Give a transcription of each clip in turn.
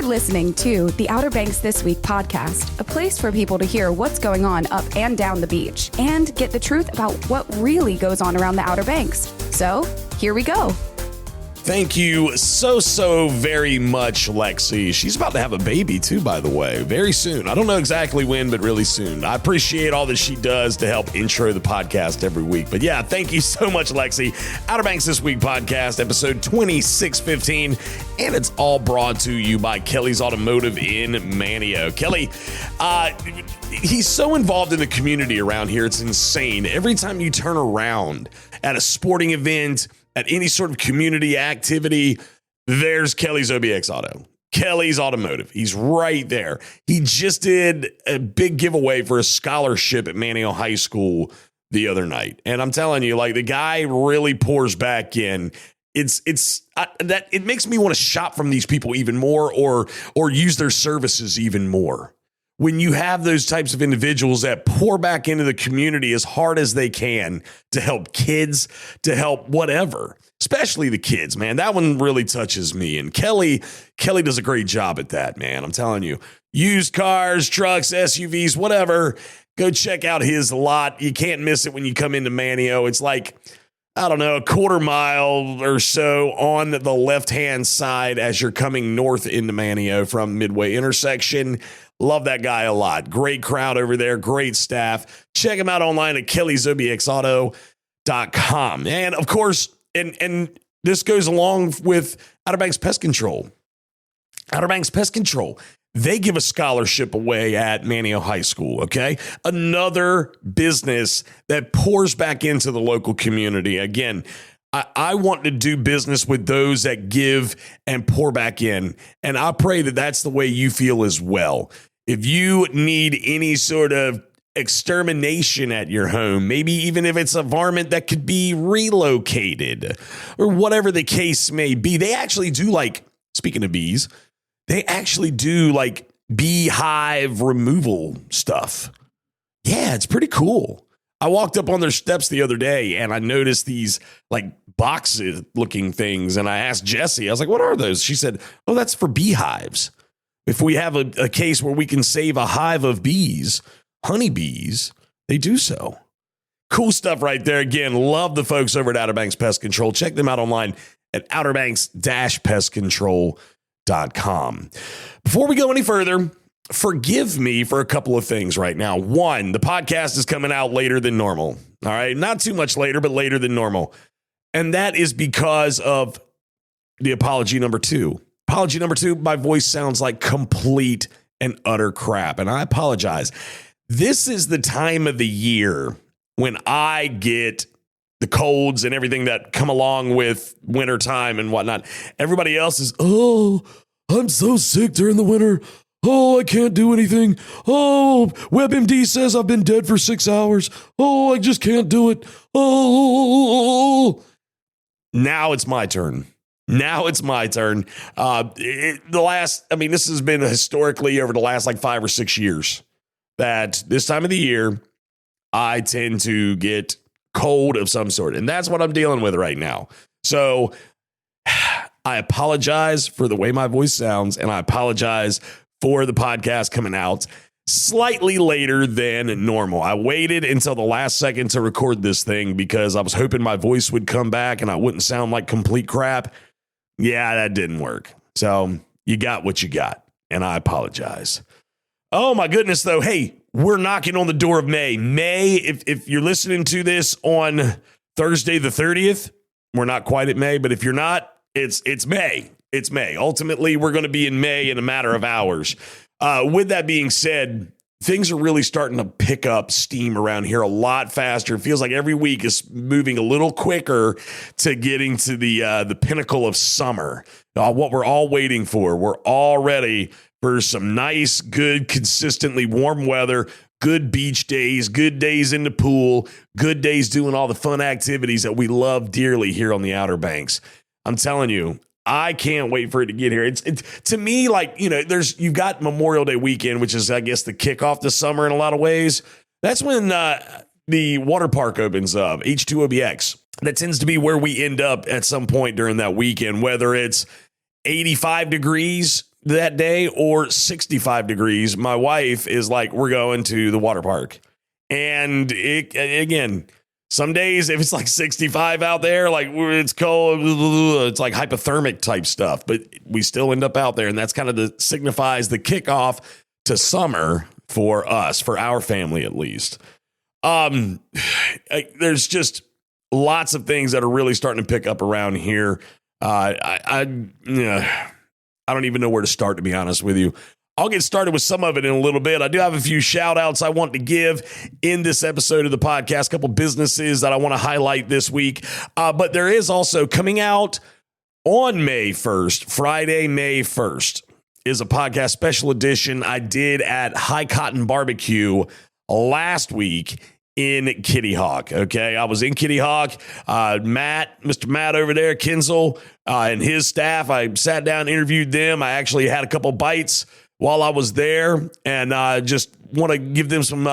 listening to the Outer Banks This Week podcast, a place for people to hear what's going on up and down the beach and get the truth about what really goes on around the Outer Banks. So, here we go. Thank you so very much, Lexi. She's about to have a baby too, by the way, very soon. I don't know exactly when, but really soon. I appreciate all that she does to help intro the podcast every week. But yeah, thank you so much, Lexi. Outer Banks This Week podcast, episode 2615, and it's all brought to you by Kelly's Automotive in Manteo. Kelly, he's so involved in the community around here. It's insane. Every time you turn around at a sporting event, at any sort of community activity, there's Kelly's OBX Auto. Kelly's Automotive. He's right there. He just did a big giveaway for a scholarship at Manteo High School the other night. And I'm telling you, like, the guy really pours back in. It makes me want to shop from these people even more or use their services even more. When you have those types of individuals that pour back into the community as hard as they can to help kids, to help whatever, especially the kids, man, that one really touches me. And Kelly does a great job at that, man. I'm telling you, used cars, trucks, SUVs, whatever, go check out his lot. You can't miss it when you come into Manteo. It's like, I don't know, a quarter mile or so on the left-hand side as you're coming north into Manteo from Midway intersection. Love that guy a lot. Great crowd over there. Great staff. Check him out online at kellysobxauto.com. And of course, and this goes along with Outer Banks Pest Control. Outer Banks Pest Control. They give a scholarship away at Manteo High School, okay? Another business that pours back into the local community. Again, I want to do business with those that give and pour back in. And I pray that that's the way you feel as well. If you need any sort of extermination at your home, maybe even if it's a varmint that could be relocated or whatever the case may be, they actually do, like, speaking of bees, they actually do like beehive removal stuff. Yeah, it's pretty cool. I walked up on their steps the other day and I noticed these like boxes looking things. And I asked Jessie, I was like, what are those? She said, oh, that's for beehives. If we have a case where we can save a hive of bees, honeybees, they do so. Cool stuff right there. Again, love the folks over at Outer Banks Pest Control. Check them out online at outerbanks-pestcontrol.com. Before we go any further, forgive me for a couple of things right now. One, the podcast is coming out later than normal. All right. Not too much later, but later than normal. And that is because of the apology number two. Apology number two, my voice sounds like complete and utter crap. And I apologize. This is the time of the year when I get the colds and everything that come along with wintertime and whatnot. Everybody else is, oh, I'm so sick during the winter. Oh, I can't do anything. Oh, WebMD says I've been dead for 6 hours. Oh, I just can't do it. Oh. Now it's my turn. This has been historically over the last like 5 or 6 years that this time of the year, I tend to get cold of some sort. And that's what I'm dealing with right now. So I apologize for the way my voice sounds, and I apologize for the podcast coming out slightly later than normal. I waited until the last second to record this thing because I was hoping my voice would come back and I wouldn't sound like complete crap. Yeah, that didn't work. So you got what you got, and I apologize. Oh, my goodness, though. Hey, we're knocking on the door of May. May, if you're listening to this on Thursday the 30th, we're not quite at May, but if you're not, it's May. It's May. Ultimately, we're going to be in May in a matter of hours. With that being said, things are really starting to pick up steam around here a lot faster. It feels like every week is moving a little quicker to getting to the pinnacle of summer. What we're all waiting for. We're all ready for some nice, good, consistently warm weather, good beach days, good days in the pool, good days doing all the fun activities that we love dearly here on the Outer Banks. I'm telling you, I can't wait for it to get here. It's to me, like, you know, you've got Memorial Day weekend, which is, I guess, the kickoff to summer in a lot of ways. That's when the water park opens up, H2OBX. That tends to be where we end up at some point during that weekend, whether it's 85 degrees that day or 65 degrees, my wife is like, we're going to the water park. And again, some days if it's like 65 out there, like it's cold, it's like hypothermic type stuff, but we still end up out there. And that's kind of signifies the kickoff to summer for us, for our family, at least. There's just lots of things that are really starting to pick up around here. I don't even know where to start, to be honest with you. I'll get started with some of it in a little bit. I do have a few shout outs I want to give in this episode of the podcast, a couple businesses that I want to highlight this week. But there is also coming out on May 1st, Friday, May 1st, is a podcast special edition I did at High Cotton Barbecue last week in Kitty Hawk. Okay, I was in Kitty Hawk. Mr. Matt over there, Kinzel, and his staff. I sat down, interviewed them. I actually had a couple bites while I was there, and just want to give them some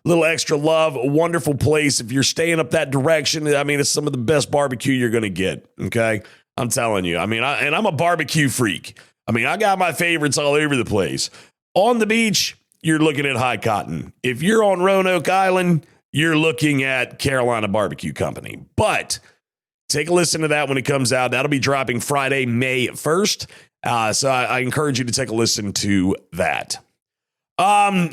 little extra love. A wonderful place. If you're staying up that direction, I mean, it's some of the best barbecue you're going to get. Okay, I'm telling you. I mean, I'm a barbecue freak. I mean, I got my favorites all over the place. On the beach, you're looking at High Cotton. If you're on Roanoke Island, you're looking at Carolina Barbecue Company. But take a listen to that when it comes out. That'll be dropping Friday, May 1st. So I encourage you to take a listen to that. Gosh,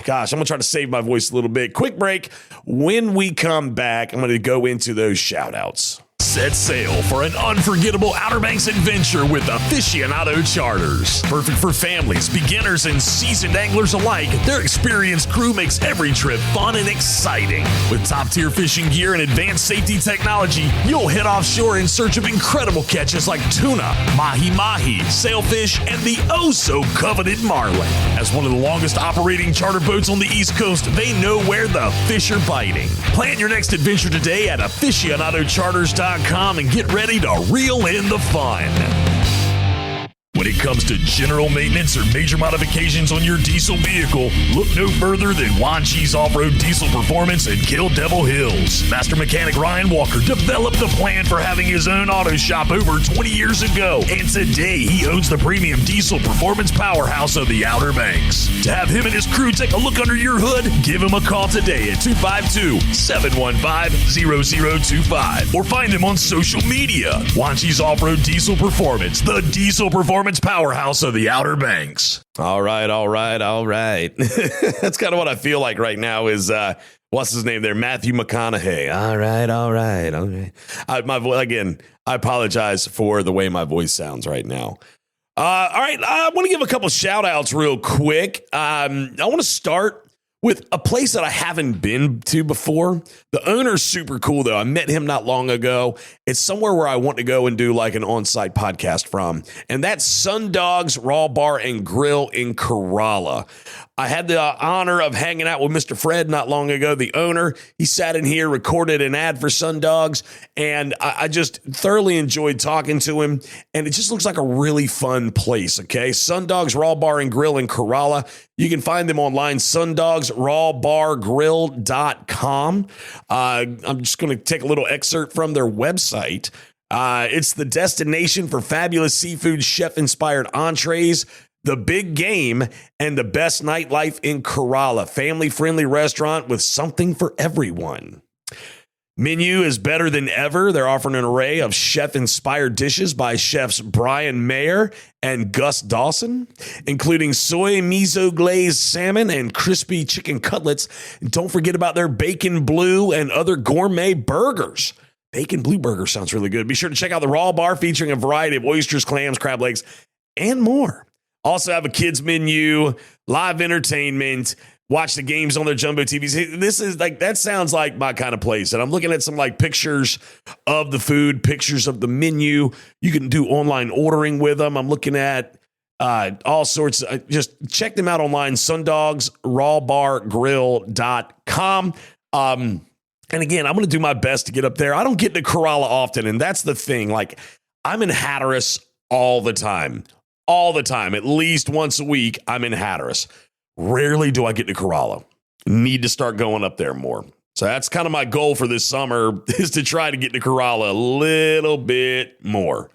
I'm going to try to save my voice a little bit. Quick break. When we come back, I'm going to go into those shout outs. Set sail for an unforgettable Outer Banks adventure with Aficionado Charters. Perfect for families, beginners, and seasoned anglers alike, their experienced crew makes every trip fun and exciting. With top-tier fishing gear and advanced safety technology, you'll head offshore in search of incredible catches like tuna, mahi-mahi, sailfish, and the oh-so-coveted marlin. As one of the longest operating charter boats on the East Coast, they know where the fish are biting. Plan your next adventure today at aficionadocharters.com and get ready to reel in the fun. When it comes to general maintenance or major modifications on your diesel vehicle, look no further than Wanchi's Off-Road Diesel Performance in Kill Devil Hills. Master mechanic Ryan Walker developed the plan for having his own auto shop over 20 years ago, and today he owns the premium diesel performance powerhouse of the Outer Banks. To have him and his crew take a look under your hood, give him a call today at 252-715-0025 or find him on social media. Wanchi's Off-Road Diesel Performance, the diesel performance powerhouse of the Outer Banks. All right. That's kind of what I feel like right now is, what's his name there? Matthew McConaughey. All right. My voice, again, I apologize for the way my voice sounds right now. All right. I want to give a couple shout outs real quick. I want to start with a place that I haven't been to before. The owner's super cool, though. I met him not long ago. It's somewhere where I want to go and do like an on-site podcast from. And that's Sundogs Raw Bar and Grill in Corolla. I had the honor of hanging out with Mr. Fred not long ago, the owner. He sat in here, recorded an ad for Sundogs, and I just thoroughly enjoyed talking to him. And it just looks like a really fun place, okay? Sundogs Raw Bar and Grill in Corolla. You can find them online, sundogsrawbargrill.com. I'm just going to take a little excerpt from their website. It's the destination for fabulous seafood, chef-inspired entrees, the big game, and the best nightlife in Corolla. Family-friendly restaurant with something for everyone. Menu is better than ever. They're offering an array of chef-inspired dishes by chefs Brian Mayer and Gus Dawson, including soy miso glazed salmon and crispy chicken cutlets. And don't forget about their bacon blue and other gourmet burgers. Bacon blue burger sounds really good. Be sure to check out the Raw Bar featuring a variety of oysters, clams, crab legs, and more. Also have a kids menu, live entertainment, watch the games on their jumbo TVs. This is like, that sounds like my kind of place. And I'm looking at some like pictures of the food, pictures of the menu. You can do online ordering with them. I'm looking at all sorts. Just check them out online, sundogsrawbargrill.com. And again, I'm going to do my best to get up there. I don't get to Corolla often. And that's the thing. Like, I'm in Hatteras all the time. At least once a week, I'm in Hatteras. Rarely do I get to Corolla. Need to start going up there more. So that's kind of my goal for this summer, is to try to get to Corolla a little bit more.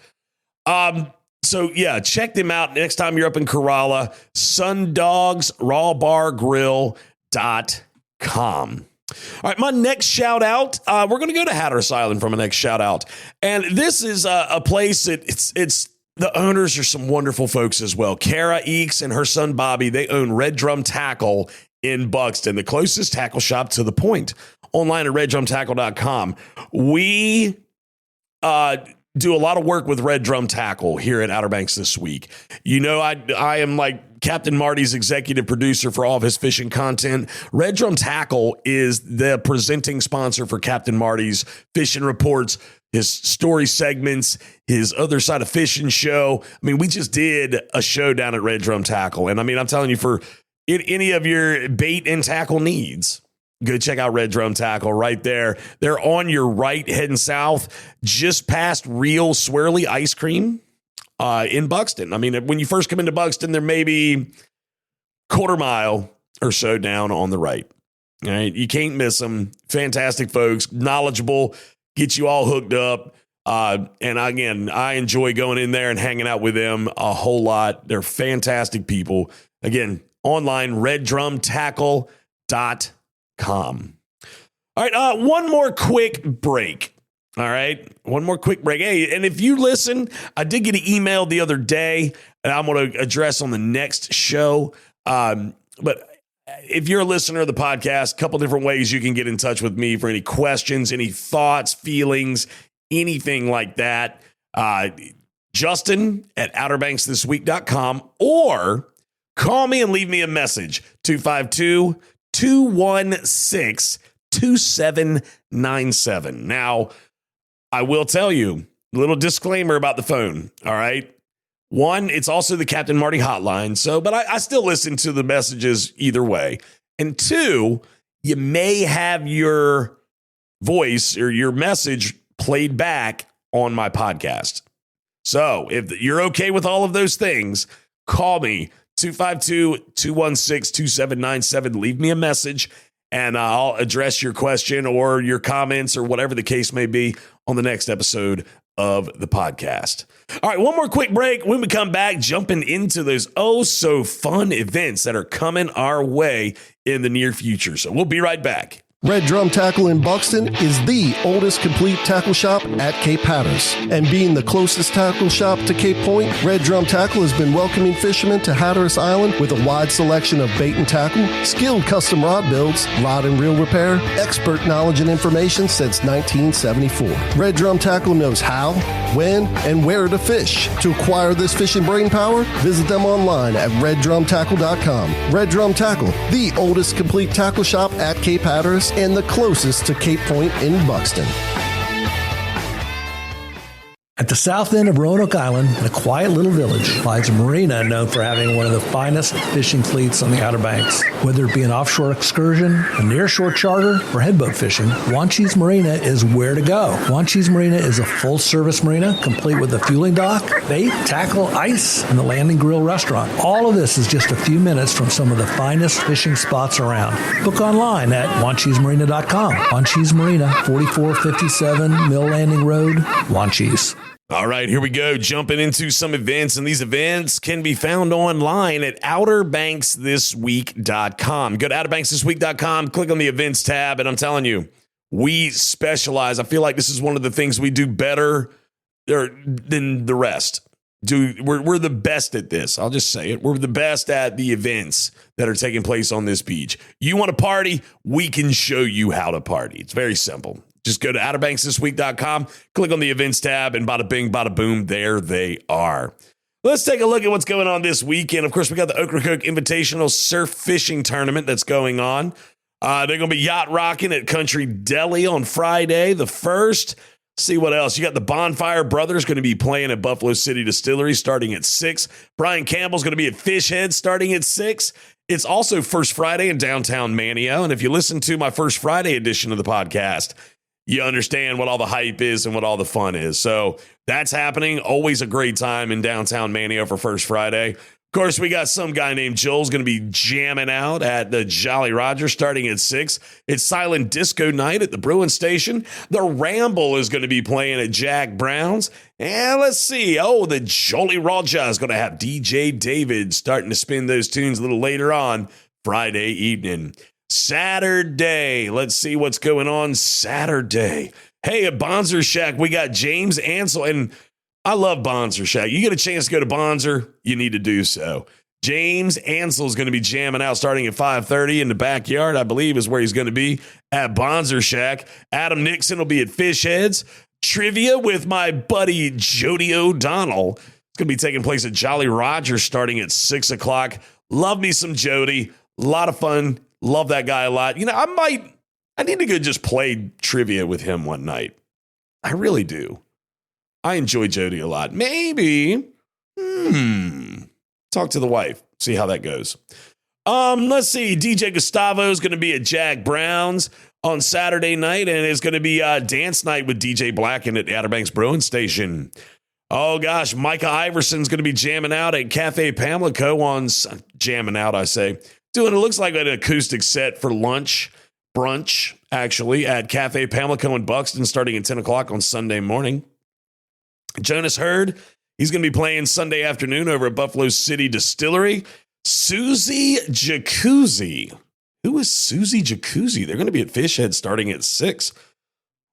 So, yeah, check them out next time you're up in Corolla. sundogsrawbargrill.com. All right, my next shout out, we're going to go to Hatteras Island for my next shout out. And this is a place that it's the owners are some wonderful folks as well. Kara Eeks and her son Bobby, they own Red Drum Tackle in Buxton, the closest tackle shop to the point. Online at reddrumtackle.com. We do a lot of work with Red Drum Tackle here at Outer Banks this week. You know, I am like Captain Marty's executive producer for all of his fishing content. Red Drum Tackle is the presenting sponsor for Captain Marty's fishing reports, his story segments, his Other Side of Fishing show. I mean, we just did a show down at Red Drum Tackle. And I mean, I'm telling you, for any of your bait and tackle needs, go check out Red Drum Tackle right there. They're on your right, heading south, just past Real Swirly Ice Cream in Buxton. I mean, when you first come into Buxton, there may be quarter mile or so down on the right. All right, you can't miss them. Fantastic folks, knowledgeable, get you all hooked up. And again, I enjoy going in there and hanging out with them a whole lot. They're fantastic people. Again, online, reddrumtackle.com. All right, one more quick break. All right, one more quick break. Hey, and if you listen, I did get an email the other day, and I'm going to address on the next show. But if you're a listener of the podcast, a couple different ways you can get in touch with me for any questions, any thoughts, feelings, anything like that. Justin at outerbanksthisweek.com, or call me and leave me a message, 252-216-2797. Now, I will tell you, a little disclaimer about the phone, all right? One, it's also the Captain Marty hotline, but I still listen to the messages either way. And two, you may have your voice or your message played back on my podcast. So if you're okay with all of those things, call me, 252-216-2797. Leave me a message, and I'll address your question or your comments or whatever the case may be on the next episode of the podcast. All right, one more quick break. When we come back, jumping into those so fun events that are coming our way in the near future. So we'll be right back. Red Drum Tackle in Buxton is the oldest complete tackle shop at Cape Hatteras. And being the closest tackle shop to Cape Point, Red Drum Tackle has been welcoming fishermen to Hatteras Island with a wide selection of bait and tackle, skilled custom rod builds, rod and reel repair, expert knowledge and information since 1974. Red Drum Tackle knows how, when, and where to fish. To acquire this fishing brain power, visit them online at reddrumtackle.com. Red Drum Tackle, the oldest complete tackle shop at Cape Hatteras and the closest to Cape Point in Buxton. At the south end of Roanoke Island, in a quiet little village, lies a marina known for having one of the finest fishing fleets on the Outer Banks. Whether it be an offshore excursion, a nearshore charter, or headboat fishing, Wanchese Marina is where to go. Wanchese Marina is a full-service marina, complete with a fueling dock, bait, tackle, ice, and the landing grill restaurant. All of this is just a few minutes from some of the finest fishing spots around. Book online at wanchesemarina.com. Wanchese Marina, 4457 Mill Landing Road, Wanchese. All right, here we go. Jumping into some events, and these events can be found online at outerbanksthisweek.com. Go to outerbanksthisweek.com, click on the events tab, and I'm telling you, we specialize. I feel like this is one of the things we do better than the rest. We're the best at this. I'll just say it. We're the best at the events that are taking place on this beach. You want to party? We can show you how to party. It's very simple. Just go to outerbanksthisweek.com, click on the events tab, and bada bing, bada boom, there they are. Let's take a look at what's going on this weekend. Of course, we got the Ocracoke Invitational Surf Fishing Tournament that's going on. They're going to be yacht rocking at Country Deli on Friday, the 1st. See what else. You got the Bonfire Brothers going to be playing at Buffalo City Distillery starting at 6. Brian Campbell's going to be at Fish Head starting at 6. It's also First Friday in downtown Manio. And if you listen to my First Friday edition of the podcast, you understand what all the hype is and what all the fun is. So that's happening. Always a great time in downtown Manio for First Friday. Of course, we got some guy named Joel's going to be jamming out at the Jolly Roger starting at 6. It's silent disco night at the Bruin Station. The Ramble is going to be playing at Jack Brown's. And let's see. Oh, the Jolly Roger is going to have DJ David starting to spin those tunes a little later on Friday evening. Saturday. Let's see what's going on Saturday. Hey, at Bonzer Shack, we got James Ansel, and I love Bonzer Shack. You get a chance to go to Bonzer, you need to do so. James Ansel is going to be jamming out starting at 5:30 in the backyard, I believe is where he's going to be at Bonzer Shack. Adam Nixon will be at Fish Heads. Trivia with my buddy Jody O'Donnell. It's going to be taking place at Jolly Roger starting at 6 o'clock. Love me some Jody. A lot of fun. Love that guy a lot. You know, I need to go just play trivia with him one night. I really do. I enjoy Jody a lot. Maybe, talk to the wife, see how that goes. Let's see. DJ Gustavo is going to be at Jack Brown's on Saturday night, and it's going to be dance night with DJ Blacken at the Outer Banks Brewing Station. Oh gosh, Micah Iverson's going to be jamming out at Cafe Pamlico jamming out, I say. Doing it looks like an acoustic set for brunch, actually, at Cafe Pamlico in Buxton starting at 10 o'clock on Sunday morning. Jonas Hurd, he's going to be playing Sunday afternoon over at Buffalo City Distillery. Susie Jacuzzi. Who is Susie Jacuzzi? They're going to be at Fish Head starting at 6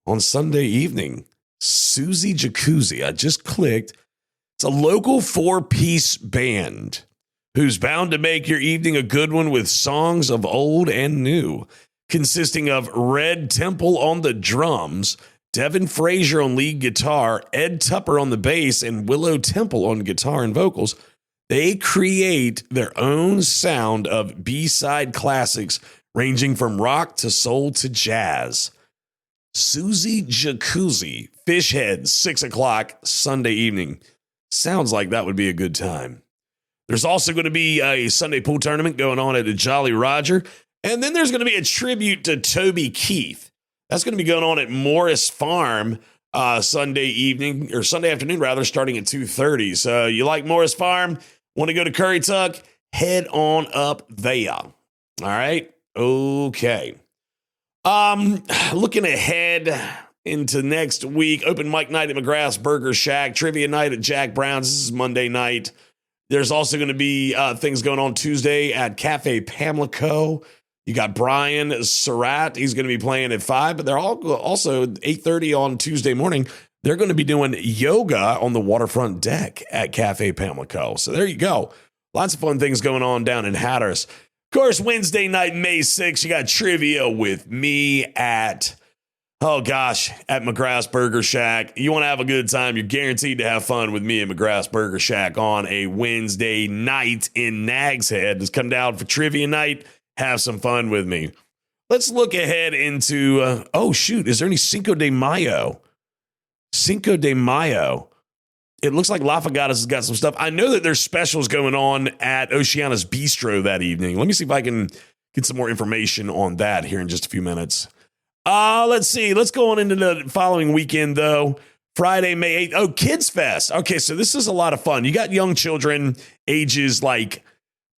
on Sunday evening. Susie Jacuzzi. I just clicked. It's a local 4-piece band who's bound to make your evening a good one with songs of old and new, consisting of Red Temple on the drums, Devin Frazier on lead guitar, Ed Tupper on the bass, and Willow Temple on guitar and vocals. They create their own sound of B-side classics ranging from rock to soul to jazz. Susie Jacuzzi, Fish Head, 6 o'clock Sunday evening. Sounds like that would be a good time. There's also going to be a Sunday pool tournament going on at the Jolly Roger. And then there's going to be a tribute to Toby Keith. That's going to be going on at Morris Farm Sunday evening, or Sunday afternoon, rather, starting at 2:30. So you like Morris Farm? Want to go to Curry Tuck? Head on up there. All right? Okay. Looking ahead into next week, open mic night at McGrath's Burger Shack, trivia night at Jack Brown's. This is Monday night. There's also going to be things going on Tuesday at Cafe Pamlico. You got Brian Surratt. He's going to be playing at 5, but they're all also 8:30 on Tuesday morning. They're going to be doing yoga on the waterfront deck at Cafe Pamlico. So there you go. Lots of fun things going on down in Hatteras. Of course, Wednesday night, May 6th, you got trivia with me at McGrath's Burger Shack. You want to have a good time, you're guaranteed to have fun with me at McGrath's Burger Shack on a Wednesday night in Nags Head. Just come down for trivia night. Have some fun with me. Let's look ahead into, is there any Cinco de Mayo? Cinco de Mayo. It looks like La Fagatas has got some stuff. I know that there's specials going on at Oceana's Bistro that evening. Let me see if I can get some more information on that here in just a few minutes. Let's see. Let's go on into the following weekend, though. Friday, May 8th. Oh, Kids Fest. Okay, so this is a lot of fun. You got young children, ages like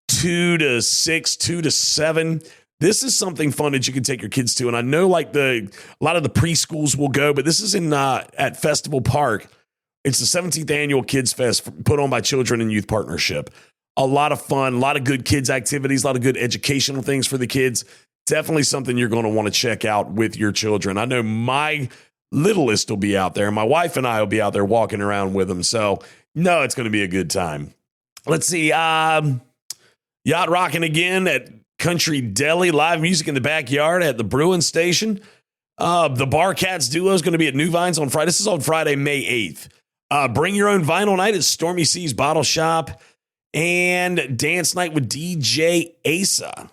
2 to 6, 2 to 7. This is something fun that you can take your kids to. And I know like a lot of the preschools will go, but this is at Festival Park. It's the 17th annual Kids Fest put on by Children and Youth Partnership. A lot of fun, a lot of good kids activities, a lot of good educational things for the kids. Definitely something you're going to want to check out with your children. I know my littlest will be out there. My wife and I will be out there walking around with them. So, no, it's going to be a good time. Let's see. Yacht rocking again at Country Deli. Live music in the backyard at the Bruin Station. The Bar Cats duo is going to be at New Vines on Friday. This is on Friday, May 8th. Bring your own vinyl night at Stormy C's Bottle Shop. And dance night with DJ Asa.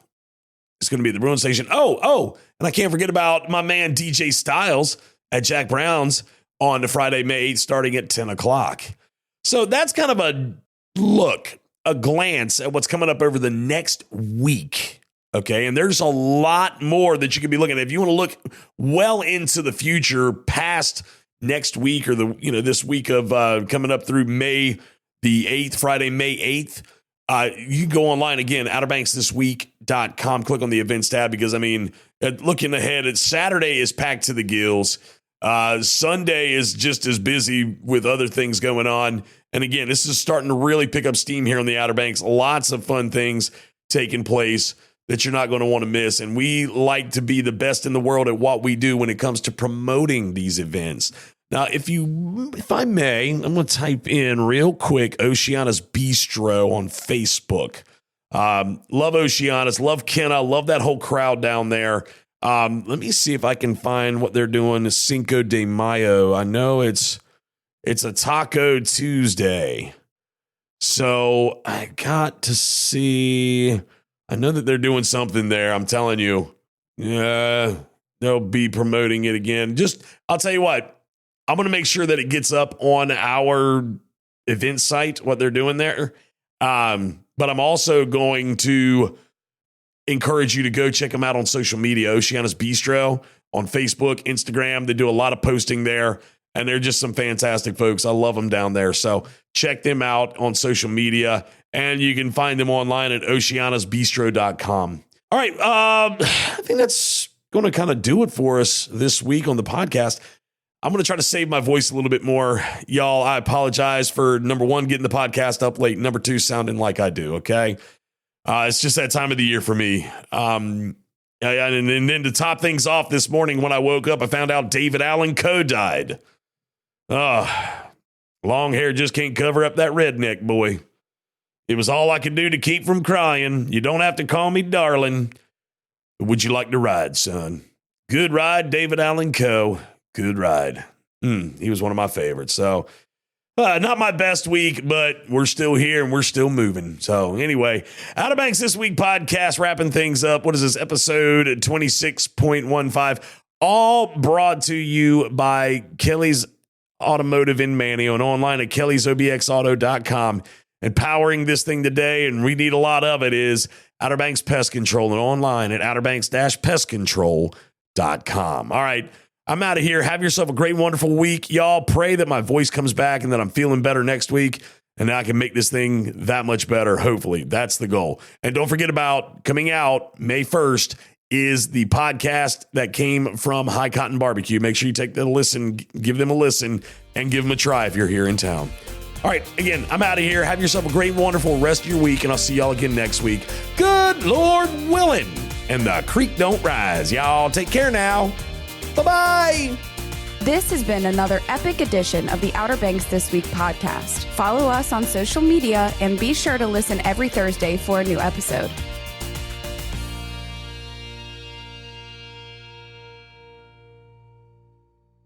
It's going to be at the Bruin Station. And I can't forget about my man DJ Styles at Jack Brown's on the Friday, May 8th, starting at 10 o'clock. So that's kind of a glance at what's coming up over the next week. Okay. And there's a lot more that you could be looking at. If you want to look well into the future past next week or this week of coming up through May the 8th, Friday, May 8th, You can go online again, outerbanksthisweek.com, click on the events tab, because looking ahead, it's Saturday is packed to the gills. Sunday is just as busy with other things going on. And again, this is starting to really pick up steam here on the Outer Banks. Lots of fun things taking place that you're not going to want to miss. And we like to be the best in the world at what we do when it comes to promoting these events. Now, if I may, I'm going to type in real quick Oceana's Bistro on Facebook. Love Oceana's, love Kenna, love that whole crowd down there. Let me see if I can find what they're doing Cinco de Mayo. I know it's a Taco Tuesday. So I got to see, I know that they're doing something there. I'm telling you, they'll be promoting it again. I'll tell you what, I'm going to make sure that it gets up on our event site, what they're doing there. But I'm also going to encourage you to go check them out on social media. Oceana's Bistro on Facebook, Instagram. They do a lot of posting there, and they're just some fantastic folks. I love them down there. So check them out on social media, and you can find them online at oceanasbistro.com. All right. I think that's going to kind of do it for us this week on the podcast. I'm going to try to save my voice a little bit more. Y'all, I apologize for, number one, getting the podcast up late. Number two, sounding like I do, okay? It's just that time of the year for me. And then to top things off this morning when I woke up, I found out David Allen Coe died. Long hair just can't cover up that redneck boy. It was all I could do to keep from crying. You don't have to call me darling. But would you like to ride, son? Good ride, David Allen Coe. Good ride. He was one of my favorites. So not my best week, but we're still here and we're still moving. So anyway, Outer Banks This Week podcast, wrapping things up. What is this, episode 26.15? All brought to you by Kelly's Automotive in Manio and online at kellysobxauto.com. And powering this thing today, and we need a lot of it, is Outer Banks Pest Control, and online at outerbanks-pestcontrol.com. All right. I'm out of here. Have yourself a great, wonderful week. Y'all, pray that my voice comes back and that I'm feeling better next week and I can make this thing that much better. Hopefully, that's the goal. And don't forget about coming out May 1st is the podcast that came from High Cotton Barbecue. Make sure you take that a listen, give them a listen, and give them a try if you're here in town. All right, again, I'm out of here. Have yourself a great, wonderful rest of your week, and I'll see y'all again next week. Good Lord willing, and the creek don't rise. Y'all take care now. Bye-bye. This has been another epic edition of the Outer Banks This Week podcast. Follow us on social media and be sure to listen every Thursday for a new episode.